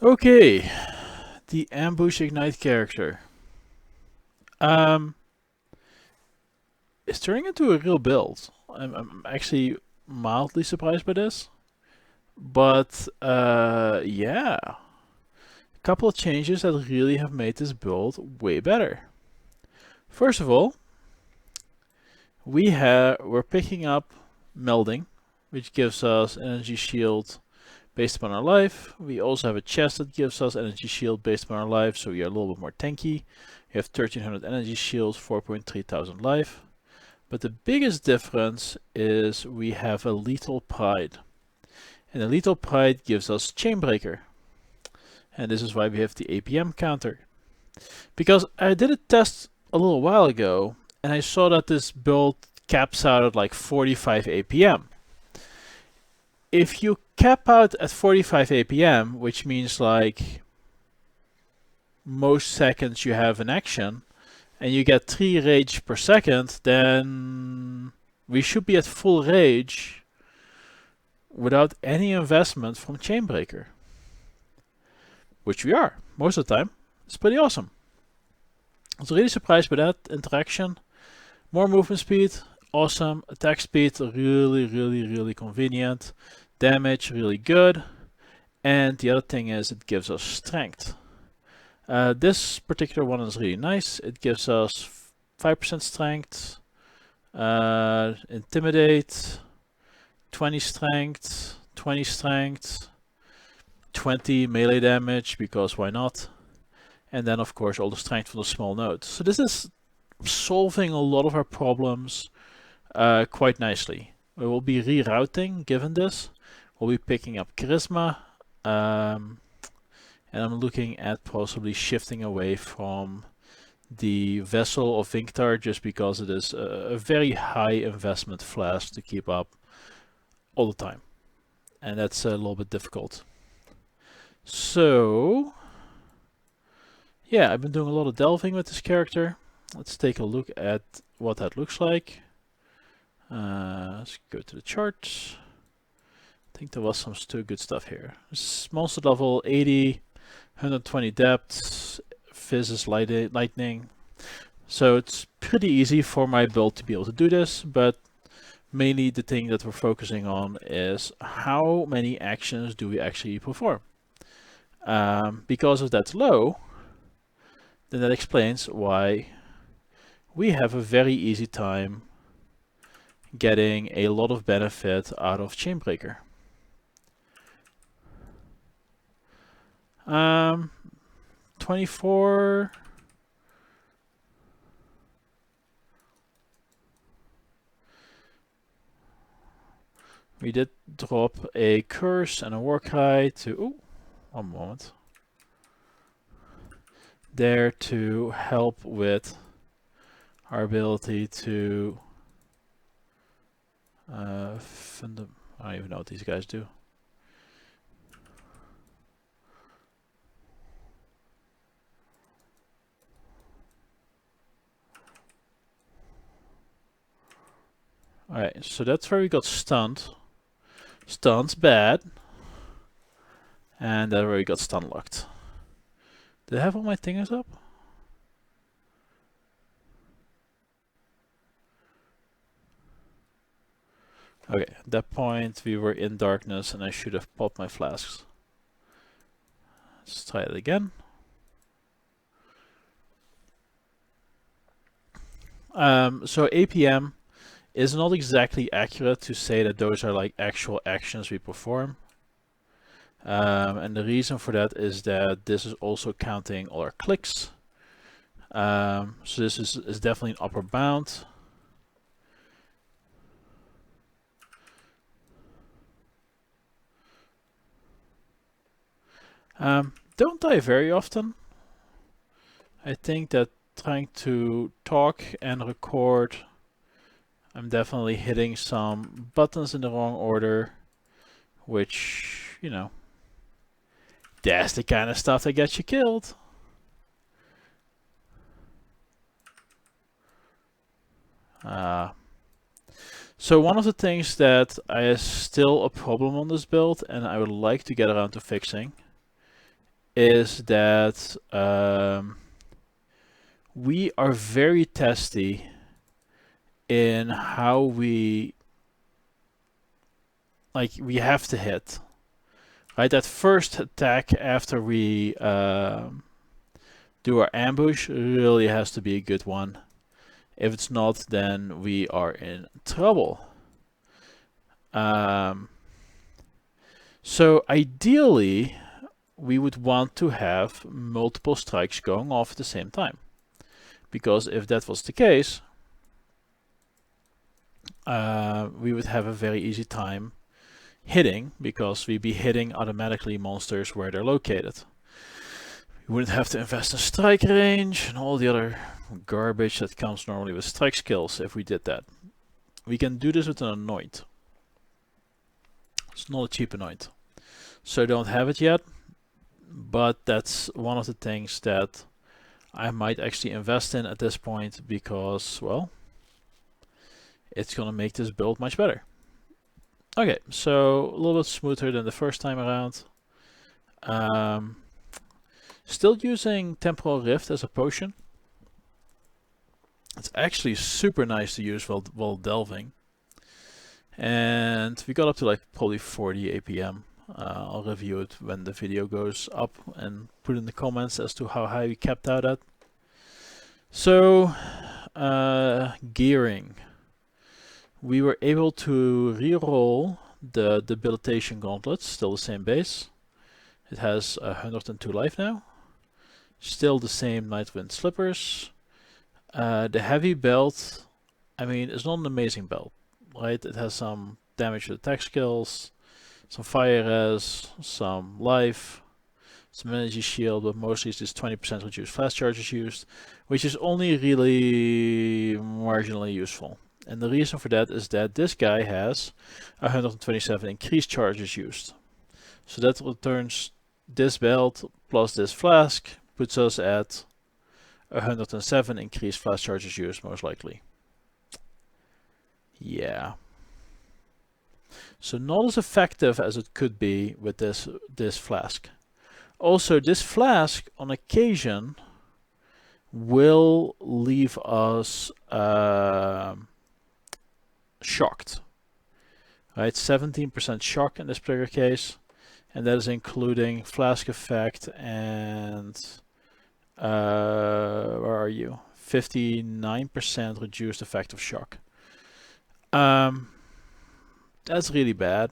Okay, the ambush ignite character. Um, it's turning into a real build. I'm actually mildly surprised by this, but yeah, a couple of changes that really have made this build way better. First of all, we're picking up melding, which gives us energy shield based upon our life. We also have a chest that gives us energy shield based upon our life, so we are a little bit more tanky. We have 1300 energy shield, 4.3 thousand life. But the biggest difference is we have a lethal pride. And a lethal pride gives us chainbreaker. And this is why we have the APM counter. Because I did a test a little while ago, and I saw that this build caps out at like 45 APM. If you cap out at 45 APM, which means like most seconds you have an action, and you get 3 rage per second, then we should be at full rage without any investment from Chainbreaker. Which we are, most of the time. It's pretty awesome. I was really surprised by that interaction. More movement speed, awesome. Attack speed, really convenient. Damage, really good. And the other thing is it gives us strength. This particular one is really nice. It gives us 5% strength, intimidate, 20 strength, 20 strength, 20 melee damage, because why not? And then of course all the strength from the small node. So this is solving a lot of our problems quite nicely. We will be rerouting given this. We'll be picking up charisma. And I'm looking at possibly shifting away from the Vessel of Vinctar just because it is a very high investment flask to keep up all the time. And that's a little bit difficult. So, yeah, I've been doing a lot of delving with this character. Let's take a look at what that looks like. Let's go to the charts. I think there was some still good stuff here. Monster level 80, 120 depth, Fizz is lightning. So it's pretty easy for my build to be able to do this, but mainly the thing that we're focusing on is how many actions do we actually perform. Because if that's low, then that explains why we have a very easy time getting a lot of benefit out of Chainbreaker. 24. We did drop a curse and a war cry to... Ooh, one moment. There to help with our ability to... I don't even know what these guys do. Alright, so that's where we got stunned. Stun's bad. And that's where we got stun locked. Did I have all my things up? Okay, at that point we were in darkness and I should have popped my flasks. Let's try it again. So APM is not exactly accurate to say that those are like actual actions we perform. And the reason for that is that this is also counting all our clicks. So this is definitely an upper bound. Don't die very often. I think that trying to talk and record, I'm definitely hitting some buttons in the wrong order, which, you know, that's the kind of stuff that gets you killed. So one of the things that is still a problem on this build, and I would like to get around to fixing, is that we are very testy in how we have to hit. Right, that first attack after we do our ambush really has to be a good one. If it's not, then we are in trouble. So ideally, we would want to have multiple strikes going off at the same time. Because if that was the case, we would have a very easy time hitting, because we'd be hitting automatically monsters where they're located. We wouldn't have to invest in strike range and all the other garbage that comes normally with strike skills if we did that. We can do this with an anoint. It's not a cheap anoint. So I don't have it yet, but that's one of the things that I might actually invest in at this point, because, well, it's gonna make this build much better. Okay, so a little bit smoother than the first time around. Still using Temporal Rift as a potion. It's actually super nice to use while delving. And we got up to like probably 40 APM. I'll review it when the video goes up and put in the comments as to how high we kept out at. So, gearing. We were able to reroll the debilitation gauntlets, still the same base. It has 102 life now. Still the same Nightwind slippers. The heavy belt, I mean, it's not an amazing belt, right? It has some damage to attack skills, some fire res, some life, some energy shield, but mostly it's just 20% reduced flash charges used, which is only really marginally useful. And the reason for that is that this guy has 127 increased charges used. So that returns this belt plus this flask, puts us at 107 increased flash charges used, most likely. Yeah. So not as effective as it could be with this flask. Also, this flask on occasion will leave us shocked. Right, 17% shock in this particular case, and that is including flask effect and where are you? 59% reduced effect of shock. That's really bad.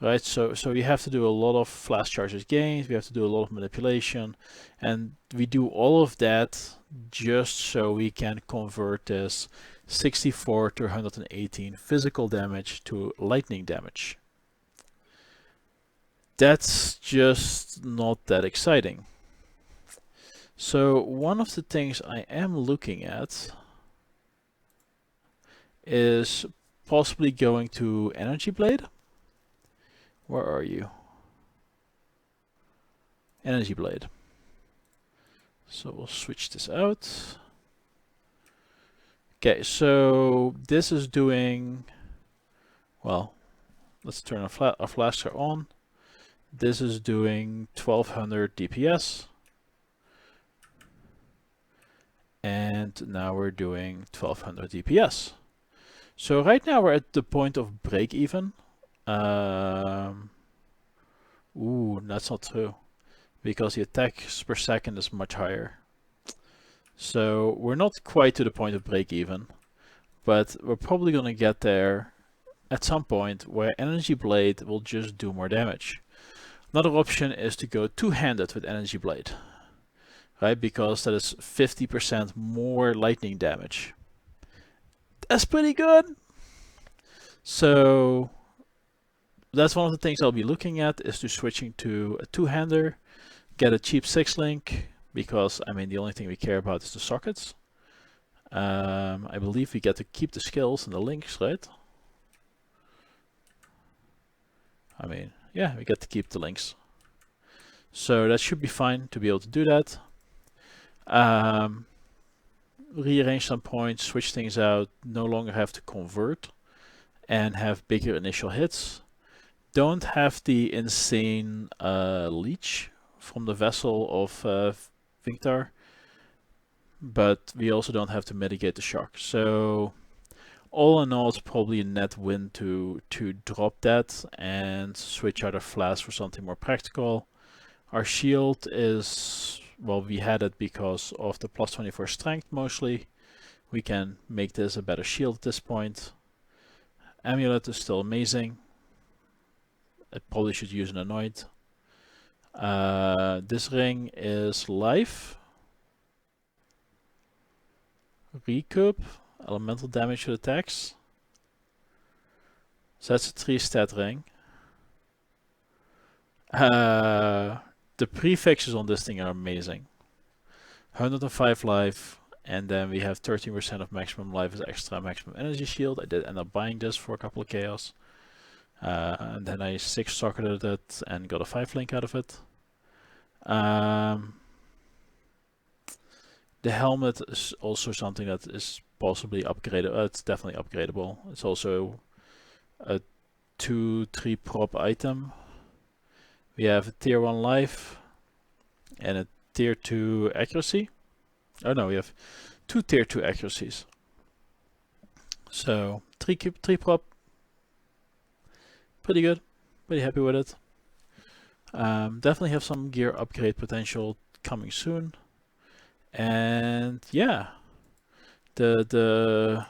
Right, so you have to do a lot of flash charges gains, we have to do a lot of manipulation, and we do all of that just so we can convert this 64 to 118 physical damage to lightning damage. That's just not that exciting. So one of the things I am looking at is possibly going to Energy Blade. Where are you? Energy Blade. So we'll switch this out. Okay, so this is doing, well, let's turn our flasker on. This is doing 1200 DPS. And now we're doing 1200 DPS. So right now we're at the point of break even. Ooh, that's not true, because the attacks per second is much higher. So we're not quite to the point of break even, but we're probably gonna get there at some point where Energy Blade will just do more damage. Another option is to go two-handed with Energy Blade, right? Because that is 50% more lightning damage. That's pretty good. So that's one of the things I'll be looking at, is to switching to a two-hander, get a cheap 6-link, because I mean the only thing we care about is the sockets. I believe we get to keep the skills and the links, right? I mean, yeah, we get to keep the links. So that should be fine to be able to do that. Rearrange some points, switch things out, no longer have to convert, and have bigger initial hits. Don't have the insane leech, from the vessel of Vinctar, but we also don't have to mitigate the shock. So all in all, it's probably a net win to drop that and switch out our flask for something more practical. Our shield is, well, we had it because of the plus 24 strength mostly. We can make this a better shield at this point. Amulet is still amazing. I probably should use an anoint. This ring is life, recoup, elemental damage to attacks. So that's a 3-stat ring. The prefixes on this thing are amazing. 105 life, and then we have 13% of maximum life as extra maximum energy shield. I did end up buying this for a couple of chaos. And then I 6-socketed it and got a 5 link out of it. The helmet is also something that is possibly upgraded. It's definitely upgradable. It's also a 2-3 prop item. We have a tier 1 life and a tier 2 accuracy. Oh no, we have 2 tier 2 accuracies. So 3 prop. Pretty good. Pretty happy with it. Definitely have some gear upgrade potential coming soon. And yeah, the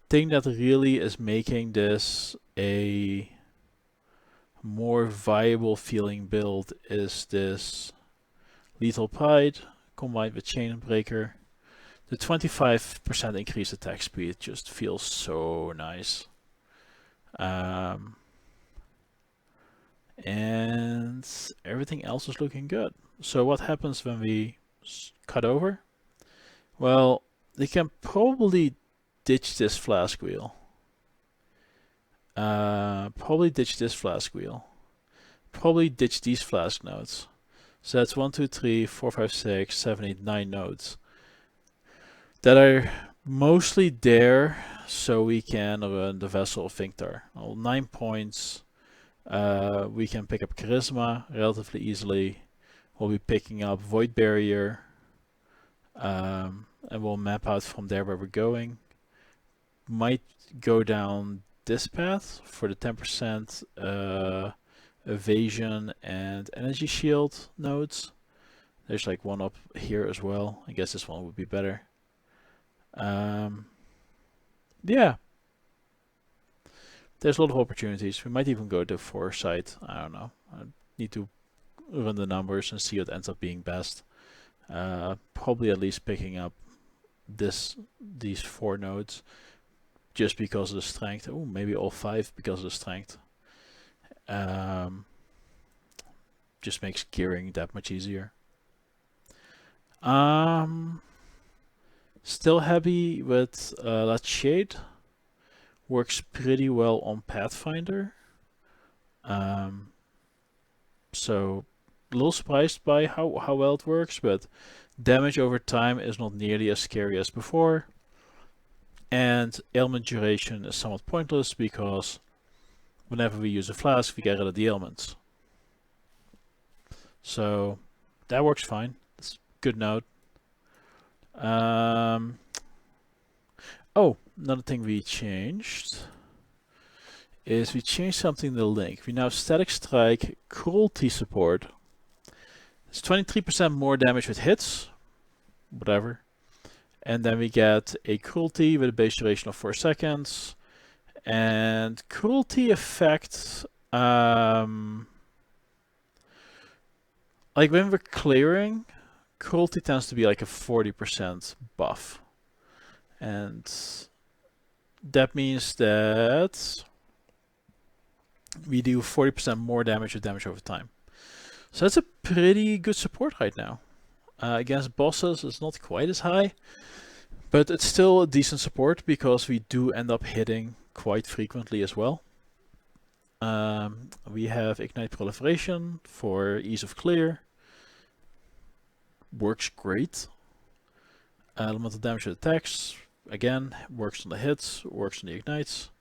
thing that really is making this a more viable feeling build is this Lethal Pride combined with Chain Breaker. The 25% increased attack speed just feels so nice. And everything else is looking good. So what happens when we cut over? Well, they can probably ditch this flask wheel. Probably ditch this flask wheel. Probably ditch these flask nodes. So that's 1, 2, 3, 4, 5, 6, 7, 8, 9 nodes that are mostly there so we can run the vessel of Vinctar. 9 points. We can pick up Charisma relatively easily. We'll be picking up Void Barrier. And we'll map out from there where we're going. Might go down this path for the 10% evasion and energy shield nodes. There's like one up here as well. I guess this one would be better. Yeah. There's a lot of opportunities. We might even go to Foresight. I don't know. I need to run the numbers and see what ends up being best. Probably at least picking up these 4 nodes just because of the strength. Oh, maybe all 5 because of the strength. Just makes gearing that much easier. Still happy with that shade. Works pretty well on Pathfinder. So a little surprised by how well it works, but damage over time is not nearly as scary as before. And ailment duration is somewhat pointless because whenever we use a flask, we get rid of the ailments. So that works fine. It's a good note. Oh, another thing we changed is we changed something in the link. We now static strike cruelty support. It's 23% more damage with hits, whatever. And then we get a cruelty with a base duration of 4 seconds. And cruelty effect, like when we're clearing, cruelty tends to be like a 40% buff. And that means that we do 40% more damage with damage over time. So that's a pretty good support right now. Against bosses, it's not quite as high, but it's still a decent support because we do end up hitting quite frequently as well. We have Ignite Proliferation for ease of clear. Works great. Elemental damage with attacks. Again, works on the hits, works on the ignites.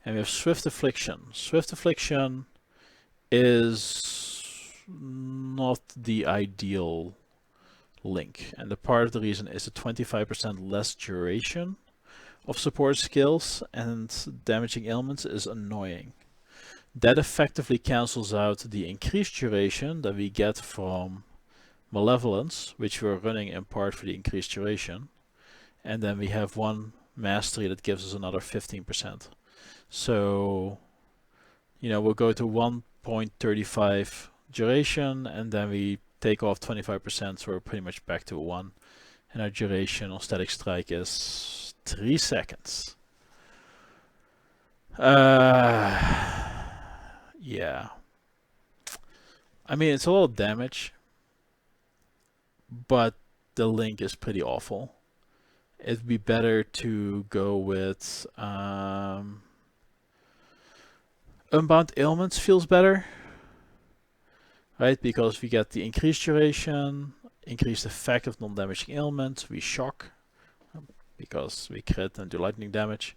And we have Swift Affliction. Swift Affliction is not the ideal link, and the part of the reason is the 25% less duration of support skills and damaging ailments is annoying. That effectively cancels out the increased duration that we get from Malevolence, which we're running in part for the increased duration, and then we have one mastery that gives us another 15%. So, we'll go to 1.35 duration, and then we take off 25%, so we're pretty much back to a 1. And our duration on Static Strike is 3 seconds. Yeah. I mean, it's a lot of damage, but the link is pretty awful. It'd be better to go with Unbound Ailments feels better, right? Because we get the increased duration, increased effect of non-damaging ailments, we shock because we crit and do lightning damage,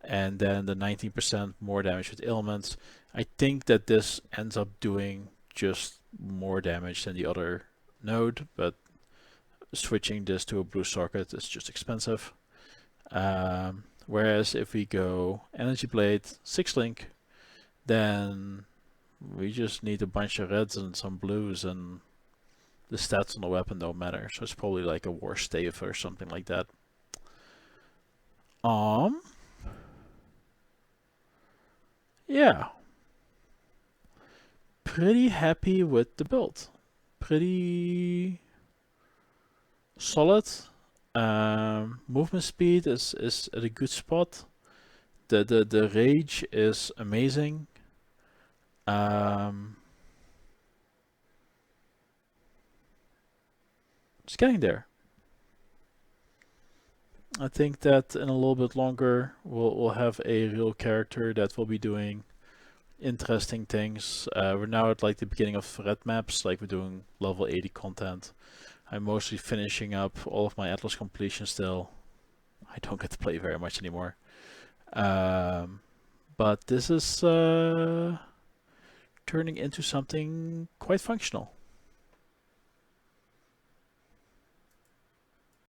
and then the 19% more damage with ailments. I think that this ends up doing just more damage than the other node, but switching this to a blue socket is just expensive. Whereas if we go Energy Blade, 6 link, then we just need a bunch of reds and some blues, and the stats on the weapon don't matter. So it's probably like a War Stave or something like that. Yeah. Pretty happy with the build. Pretty solid. Movement speed is at a good spot. The rage is amazing. It's getting there. I think that in a little bit longer we'll have a real character that will be doing interesting things. We're now at like the beginning of red maps, like we're doing level 80 content. I'm mostly finishing up all of my Atlas completion still. I don't get to play very much anymore. But this is turning into something quite functional.